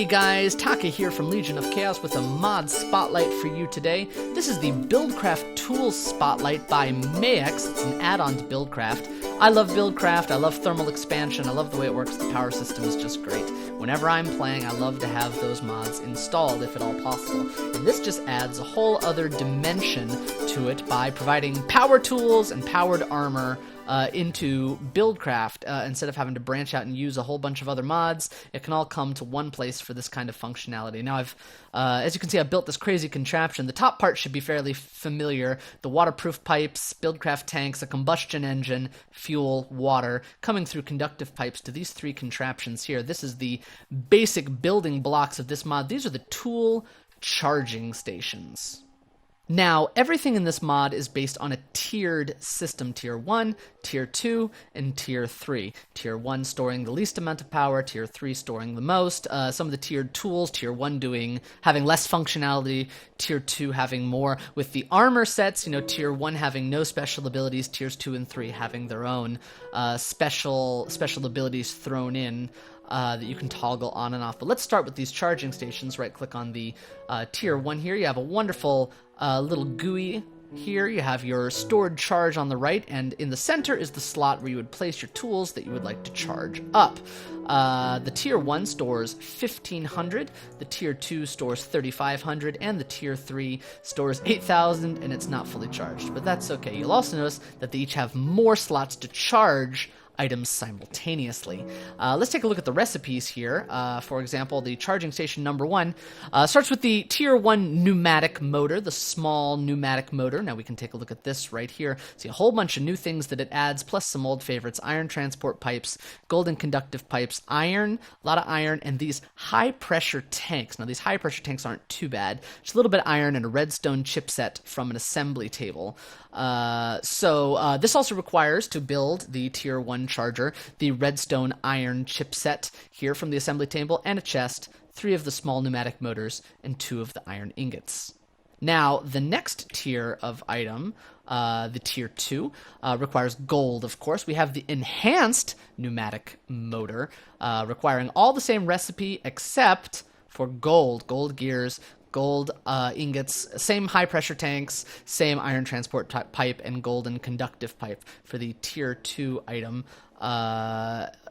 Hey guys, Taka here from Legion of Chaos with a mod spotlight for you today. This is the Buildcraft Tools Spotlight by Max. It's an add-on to Buildcraft. I love Buildcraft, I love thermal expansion, I love the way it works, the power system is just great. Whenever I'm playing, I love to have those mods installed if at all possible. And this just adds a whole other dimension to it by providing power tools and powered armor into Buildcraft. Instead of having to branch out and use a whole bunch of other mods, it can all come to one place for this kind of functionality. Now, as you can see, I've built this crazy contraption. The top part should be fairly familiar. The waterproof pipes, Buildcraft tanks, a combustion engine, fuel, water, coming through conductive pipes to these three contraptions here. This is the basic building blocks of this mod. These are the tool charging stations. Now, everything in this mod is based on a tiered system, Tier 1, Tier 2, and Tier 3. Tier 1 storing the least amount of power, Tier 3 storing the most. Some of the tiered tools, Tier 1 having less functionality, Tier 2 having more. With the armor sets, Tier 1 having no special abilities, Tiers 2 and 3 having their own special abilities thrown in. That you can toggle on and off. But let's start with these charging stations. Right-click on the Tier 1 here. You have a wonderful little GUI here. You have your stored charge on the right, and in the center is the slot where you would place your tools that you would like to charge up. The Tier 1 stores 1,500, the Tier 2 stores 3,500, and the Tier 3 stores 8,000, and it's not fully charged. But that's okay. You'll also notice that they each have more slots to charge items simultaneously. Let's take a look at the recipes here. For example, the charging station number 1 starts with the Tier 1 pneumatic motor, the small pneumatic motor. Now we can take a look at this right here. See a whole bunch of new things that it adds, plus some old favorites: iron transport pipes, golden conductive pipes, iron, a lot of iron, and these high pressure tanks. Now these high pressure tanks aren't too bad. Just a little bit of iron and a redstone chipset from an assembly table. So this also requires, to build the Tier 1 charger, the redstone iron chipset here from the assembly table, and a chest, 3 of the small pneumatic motors, and 2 of the iron ingots. Now, the next tier of item, the Tier 2, requires gold, of course. We have the enhanced pneumatic motor, requiring all the same recipe except for gold gears, gold ingots, same high-pressure tanks, same iron transport pipe, and golden conductive pipe for the Tier 2 item,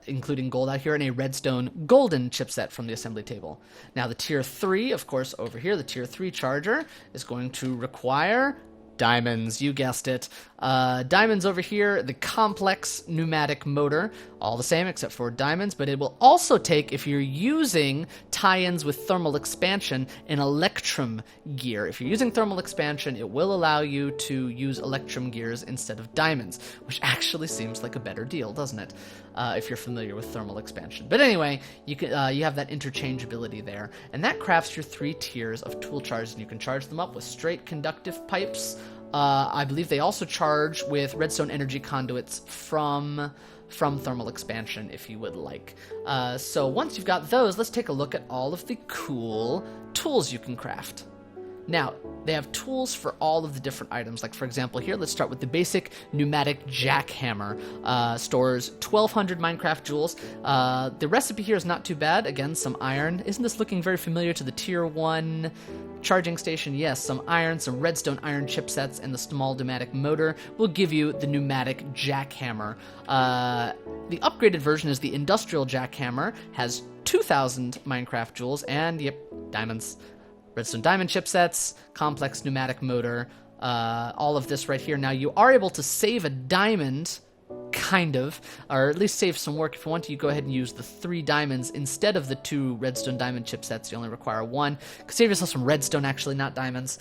including gold out here, and a redstone golden chipset from the assembly table. Now, the Tier 3, of course, over here, the Tier 3 charger is going to require diamonds. You guessed it. Diamonds over here, the complex pneumatic motor, all the same except for diamonds, but it will also take, if you're using tie-ins with thermal expansion, an electrum gear. If you're using thermal expansion, it will allow you to use electrum gears instead of diamonds, which actually seems like a better deal, doesn't it? If you're familiar with thermal expansion. But anyway, you have that interchangeability there, and that crafts your 3 tiers of tool charges, and you can charge them up with straight conductive pipes. I believe they also charge with redstone energy conduits from thermal expansion, if you would like. So once you've got those, let's take a look at all of the cool tools you can craft. Now, they have tools for all of the different items. Like, for example, here, let's start with the basic Pneumatic Jackhammer. Stores 1,200 Minecraft joules. The recipe here is not too bad. Again, some iron. Isn't this looking very familiar to the Tier 1 charging station? Yes, some iron, some redstone iron chipsets, and the small pneumatic motor will give you the Pneumatic Jackhammer. The upgraded version is the Industrial Jackhammer, has 2,000 Minecraft joules, and, yep, diamonds. Redstone diamond chipsets, complex pneumatic motor, all of this right here. Now, you are able to save a diamond, kind of, or at least save some work. If you want to, you go ahead and use the 3 diamonds instead of the 2 redstone diamond chipsets. You only require 1. Save yourself some redstone, actually, not diamonds.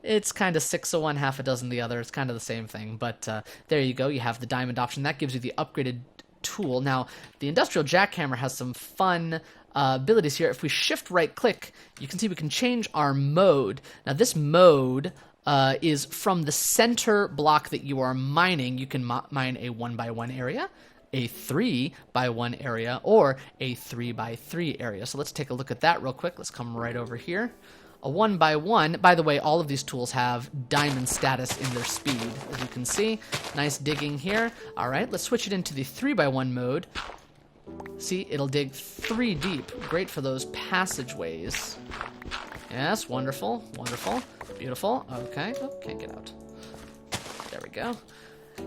It's kind of 6 of one, half a dozen the other. It's kind of the same thing, but there you go. You have the diamond option. That gives you the upgraded tool. Now, the Industrial Jackhammer has some fun abilities here. If we shift right click, you can see we can change our mode. Now, this mode is from the center block that you are mining. You can mine a 1x1 area, a 3x1 area, or a 3x3 area. So let's take a look at that real quick. Let's come right over here. A 1x1, by the way, all of these tools have diamond status in their speed, as you can see. Nice digging here. All right, let's switch it into the 3x1 mode. See, it'll dig 3 deep. Great for those passageways. Yes, wonderful, wonderful, beautiful. Okay, oh, can't get out. There we go.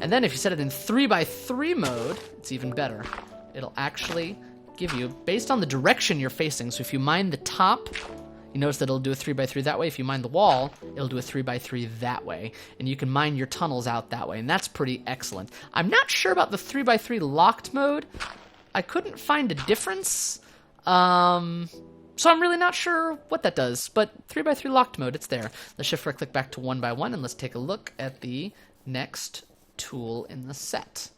And then if you set it in 3x3 mode, it's even better. It'll actually give you, based on the direction you're facing, so if you mine the top, you notice that it'll do a 3x3 that way. If you mine the wall, it'll do a 3x3 that way. And you can mine your tunnels out that way, and that's pretty excellent. I'm not sure about the 3x3 locked mode. I couldn't find a difference. So I'm really not sure what that does, but 3x3 locked mode, it's there. Let's shift right click back to 1x1, and let's take a look at the next tool in the set.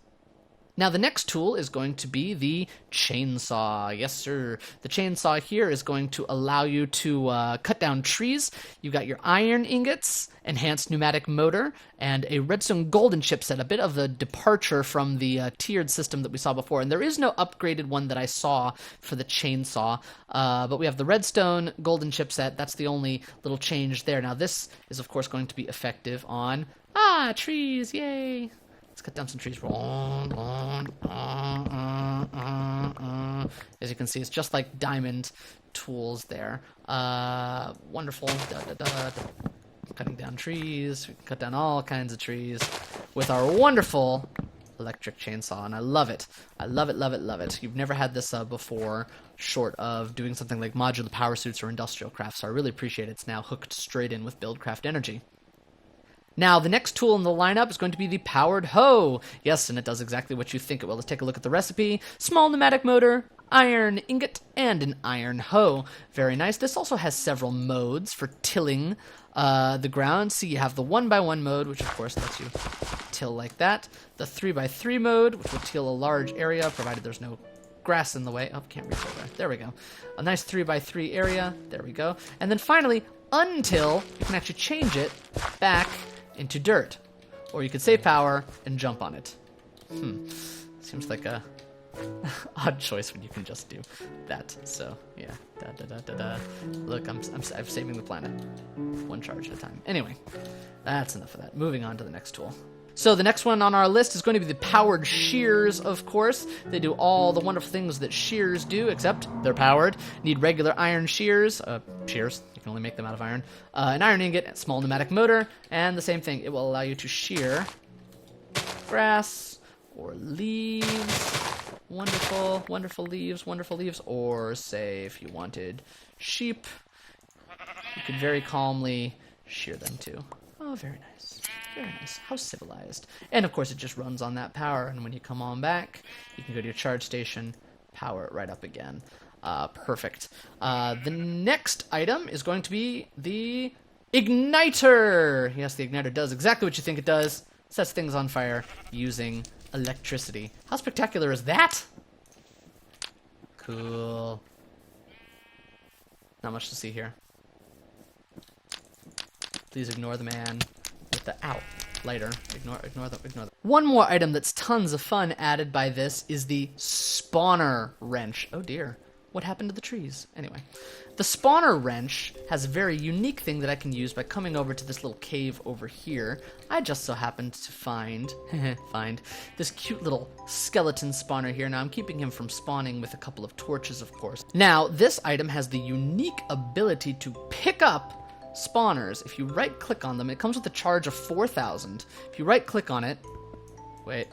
Now the next tool is going to be the chainsaw. Yes, sir. The chainsaw here is going to allow you to cut down trees. You've got your iron ingots, enhanced pneumatic motor, and a redstone golden chipset, a bit of a departure from the tiered system that we saw before. And there is no upgraded one that I saw for the chainsaw, but we have the redstone golden chipset. That's the only little change there. Now this is, of course, going to be effective on, trees, yay! Let's cut down some trees. As you can see, it's just like diamond tools there. Wonderful. Cutting down trees. We can cut down all kinds of trees with our wonderful electric chainsaw, and I love it. I love it, love it, love it. You've never had this before, short of doing something like modular power suits or industrial crafts, so I really appreciate it. It's now hooked straight in with Buildcraft Energy. Now, the next tool in the lineup is going to be the powered hoe. Yes, and it does exactly what you think it will. Let's take a look at the recipe. Small pneumatic motor, iron ingot, and an iron hoe. Very nice. This also has several modes for tilling the ground. See, you have the 1x1 mode, which of course lets you till like that. The 3x3 mode, which will till a large area, provided there's no grass in the way. Oh, can't reach over. There we go. A nice 3x3 area. There we go. And then finally, until you can actually change it back into dirt, or you could save power and jump on it. Seems like a odd choice when you can just do that. So yeah, Look, I'm saving the planet one charge at a time. Anyway, that's enough of that. Moving on to the next tool. So the next one on our list is going to be the powered shears, of course. They do all the wonderful things that shears do, except they're powered. Need regular iron shears. Shears, you can only make them out of iron. An iron ingot, a small pneumatic motor, and the same thing. It will allow you to shear grass or leaves. Wonderful, wonderful leaves, wonderful leaves. Or say if you wanted sheep, you could very calmly shear them too. Oh, very nice. Very nice. How civilized. And of course it just runs on that power, and when you come on back, you can go to your charge station, power it right up again. Perfect. The next item is going to be the igniter. Yes, the igniter does exactly what you think it does. Sets things on fire using electricity. How spectacular is that? Cool. Not much to see here. Please ignore the man with the lighter. Ignore them. One more item that's tons of fun added by this is the spawner wrench. Oh dear. What happened to the trees? Anyway, the spawner wrench has a very unique thing that I can use by coming over to this little cave over here. I just so happened to find this cute little skeleton spawner here. Now I'm keeping him from spawning with a couple of torches, of course. Now this item has the unique ability to pick up spawners. If you right click on them, it comes with a charge of 4,000. If you right click on it, wait,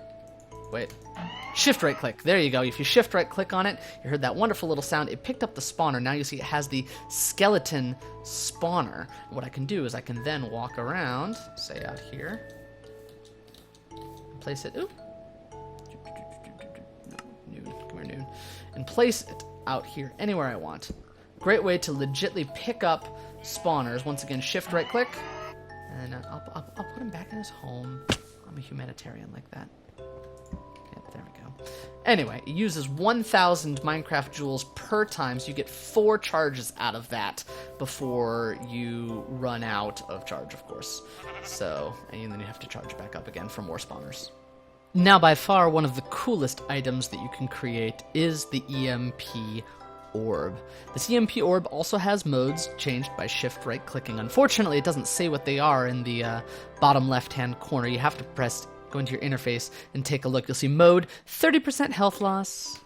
shift right click, there you go. If you shift right click on it, you heard that wonderful little sound. It picked up the spawner. Now you see it has the skeleton spawner. What I can do is I can then walk around, say out here, place it, noon, and place it out here anywhere I want. Great way to legitly pick up spawners. Once again, shift right click, and I'll put him back in his home. I'm a humanitarian like that. Yep, there we go. Anyway, it uses 1,000 Minecraft joules per time, so you get 4 charges out of that before you run out of charge, of course. So, and then you have to charge back up again for more spawners. Now, by far, one of the coolest items that you can create is the EMP Orb. This EMP Orb also has modes changed by shift right clicking. Unfortunately, it doesn't say what they are in the bottom left hand corner. You have to go into your interface and take a look. You'll see mode 30% health loss,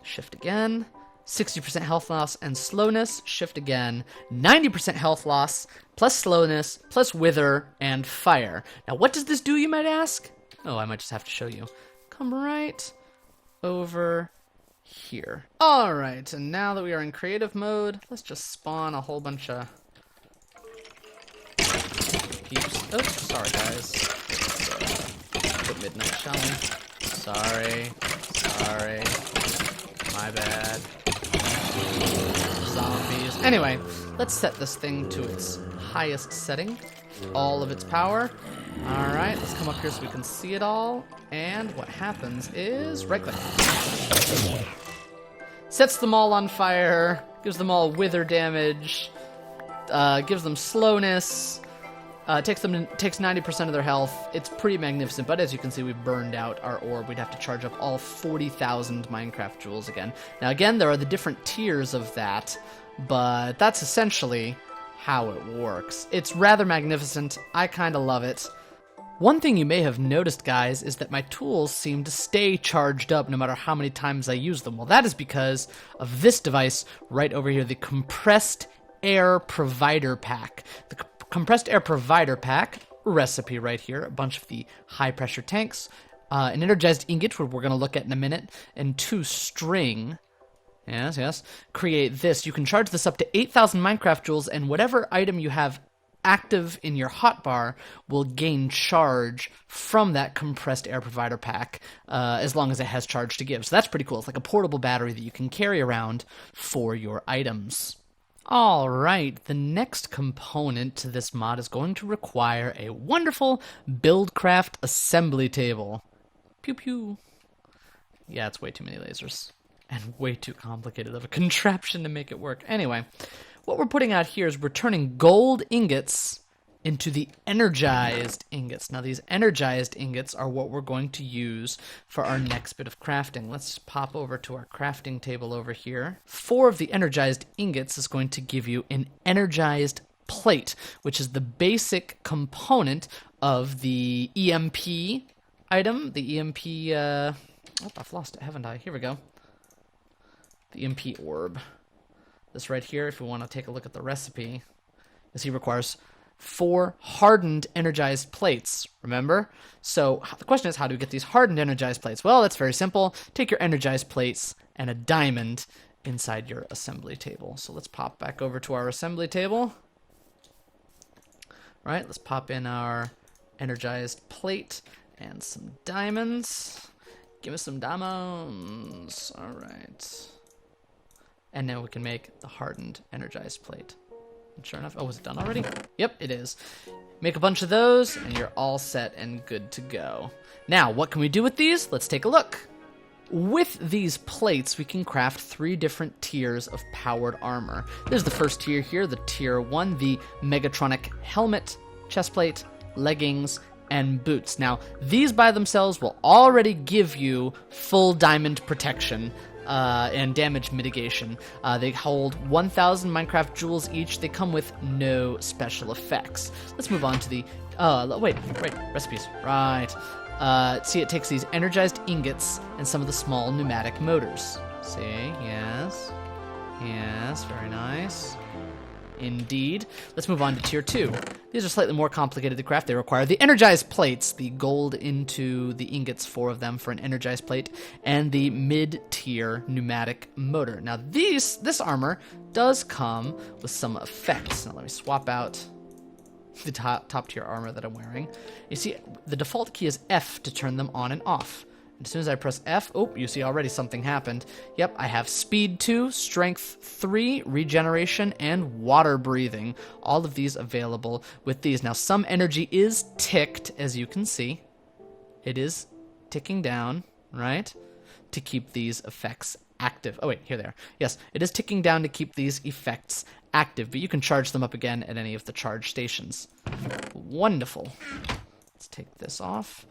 shift again. 60% health loss and slowness, shift again. 90% health loss, plus slowness, plus wither, and fire. Now, what does this do, you might ask? Oh, I might just have to show you. Come right over here. All right, and now that we are in creative mode, let's just spawn a whole bunch of peeps. Oh, sorry, guys. Put midnight, shall we? Sorry. My bad. Zombies. Anyway, let's set this thing to its highest setting. All of its power. Alright, let's come up here so we can see it all. And what happens is right-click. Sets them all on fire. Gives them all wither damage. Gives them slowness. Takes 90% of their health. It's pretty magnificent, but as you can see, we've burned out our orb. We'd have to charge up all 40,000 Minecraft jewels again. Now again, there are the different tiers of that, but that's essentially how it works. It's rather magnificent. I kind of love it. One thing you may have noticed, guys, is that my tools seem to stay charged up no matter how many times I use them. Well, that is because of this device right over here, the Compressed Air Provider Pack. The Compressed Air Provider Pack recipe right here, a bunch of the high pressure tanks, an energized ingot, which we're going to look at in a minute, and 2 string. Yes. Create this. You can charge this up to 8,000 Minecraft joules, and whatever item you have active in your hotbar will gain charge from that Compressed Air Provider Pack, as long as it has charge to give. So that's pretty cool. It's like a portable battery that you can carry around for your items. All right, the next component to this mod is going to require a wonderful Buildcraft assembly table. Pew pew. Yeah, it's way too many lasers. And way too complicated of a contraption to make it work. Anyway, what we're putting out here is we're turning gold ingots into the energized ingots. Now, these energized ingots are what we're going to use for our next bit of crafting. Let's pop over to our crafting table over here. 4 of the energized ingots is going to give you an energized plate, which is the basic component of the EMP item. The EMP, oh, I've lost it, haven't I? Here we go. The Emp Orb. This right here, if we want to take a look at the recipe, is he requires 4 hardened energized plates, remember? So the question is, how do we get these hardened energized plates? Well, that's very simple. Take your energized plates and a diamond inside your assembly table. So let's pop back over to our assembly table. All right, let's pop in our energized plate and some diamonds. Give us some diamonds. All right. And now we can make the hardened energized plate. And sure enough, oh, was it done already? Yep, it is. Make a bunch of those, and you're all set and good to go. Now, what can we do with these? Let's take a look. With these plates, we can craft 3 different tiers of powered armor. There's the first tier here, the tier 1, the Megatronic helmet, chestplate, leggings, and boots. Now, these by themselves will already give you full diamond protection and damage mitigation. They hold 1,000 Minecraft jewels each. They come with no special effects. Let's move on to the... wait, recipes. Right. See, it takes these energized ingots and some of the small pneumatic motors. See, yes. Yes, very nice. Indeed. Let's move on to tier 2. These are slightly more complicated to craft. They require the energized plates, the gold into the ingots, 4 of them for an energized plate, and the mid-tier pneumatic motor. Now this armor does come with some effects. Now let me swap out the top tier armor that I'm wearing. You see, the default key is F to turn them on and off. As soon as I press F, oh, you see already something happened. Yep, I have speed 2, strength 3, regeneration, and water breathing. All of these available with these. Now, some energy is ticked, as you can see. It is ticking down, right, to keep these effects active. Oh, wait, here they are. Yes, it is ticking down to keep these effects active, but you can charge them up again at any of the charge stations. Wonderful. Let's take this off.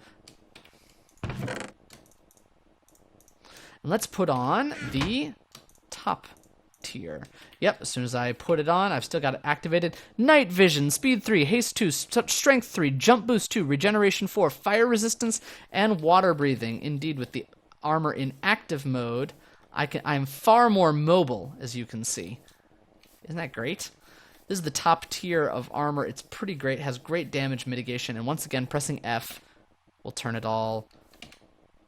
Let's put on the top tier. Yep, as soon as I put it on, I've still got it activated. Night vision, speed 3, haste 2, strength 3, jump boost 2, regeneration 4, fire resistance, and water breathing. Indeed, with the armor in active mode, I'm far more mobile, as you can see. Isn't that great? This is the top tier of armor. It's pretty great. It has great damage mitigation. And once again, pressing F will turn it all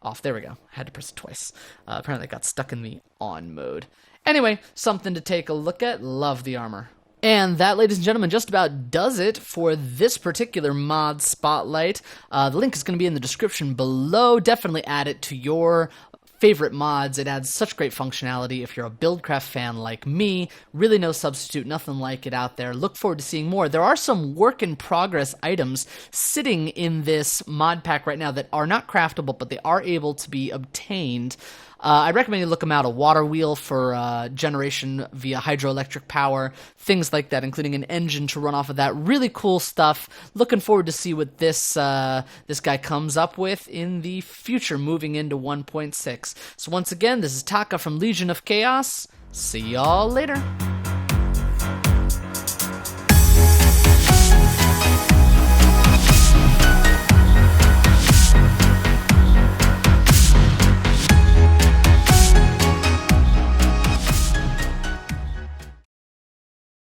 off. There we go. I had to press it twice. Apparently it got stuck in the on mode. Anyway, something to take a look at. Love the armor. And that, ladies and gentlemen, just about does it for this particular mod spotlight. The link is going to be in the description below. Definitely add it to your favorite mods. It adds such great functionality. If you're a Buildcraft fan like me, really no substitute, nothing like it out there. Look forward to seeing more. There are some work-in-progress items sitting in this mod pack right now that are not craftable, but they are able to be obtained. I recommend you look them out. A water wheel for generation via hydroelectric power, things like that, including an engine to run off of that. Really cool stuff. Looking forward to see what this guy comes up with in the future, moving into 1.6. So once again, this is Taka from Legion of Chaos. See y'all later.